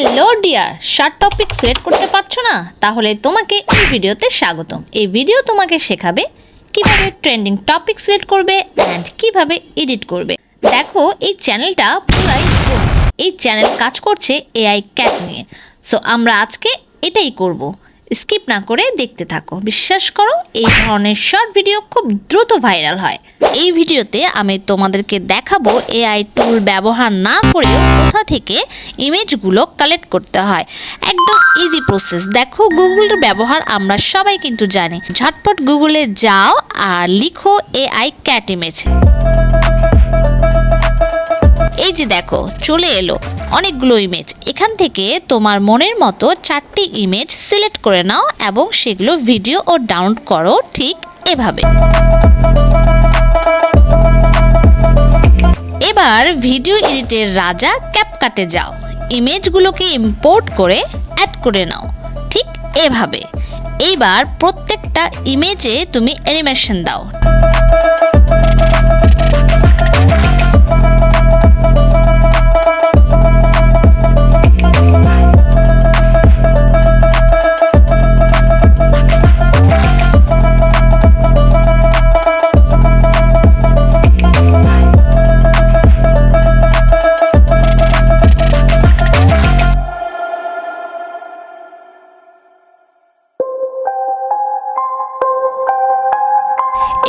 Hello dear, short topic select করতে পারছো না? তাহলে তোমাকে এই ভিডিওতে স্বাগতম। এই ভিডিও তোমাকে শেখাবে কিভাবে ট্রেন্ডিং টপিক সিলেক্ট করবে অ্যান্ড কিভাবে এডিট করবে। দেখো, এই চ্যানেলটা পুরাই এই চ্যানেল কাজ করছে এআই ক্যাট নিয়ে। সো আমরা আজকে এটাই করব। স্কিপ না করে দেখতে থাকো। বিশ্বাস করো, এই ধরনের শর্ট ভিডিও খুব দ্রুত ভাইরাল হয়। এই ভিডিওতে আমি তোমাদেরকে দেখাবো এআই টুল ব্যবহার না করেও কোথা থেকে ইমেজগুলো কালেক্ট করতে হয়। একদম ইজি প্রসেস। দেখো, গুগলের ব্যবহার আমরা সবাই কিন্তু জানি। ঝটপট গুগলে যাও আর লিখো এআই ক্যাট ইমেজ। এই যে দেখো, চলে এলো অনেকগুলো ইমেজ। এখান থেকে তোমার মনের মতো 4টি ইমেজ সিলেক্ট করে নাও এবং সেগুলো ভিডিও ও ডাউনলোড করো ঠিক এভাবে। এবার ভিডিও এডিটের রাজা ক্যাপকাটে যাও, ইমেজগুলোকে ইম্পোর্ট করে অ্যাড করে নাও ঠিক এভাবে। এইবার প্রত্যেকটা ইমেজে তুমি অ্যানিমেশন দাও।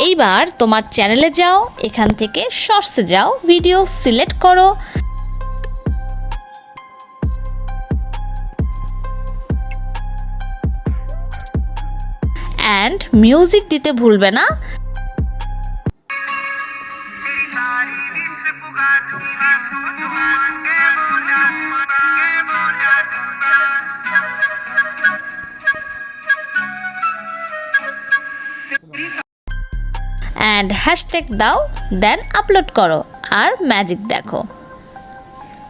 এইবার তোমার চ্যানেলে যাও, এখান থেকে শর্টসে যাও, ভিডিও সিলেক্ট করো, অ্যান্ড মিউজিক দিতে ভুলবে না। অ্যান্ড হ্যাশট্যাগ দাও, দেন আপলোড করো আর ম্যাজিক দেখো।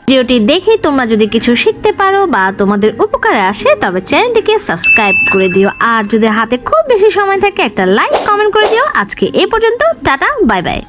ভিডিওটি দেখে তোমরা যদি কিছু শিখতে পারো বা তোমাদের উপকারে আসে তবে চ্যানেলটিকে সাবস্ক্রাইব করে দিও। আর যদি হাতে খুব বেশি সময় থাকে একটা লাইক কমেন্ট করে দিও। আজকে এই পর্যন্ত, টাটা, বাই বাই।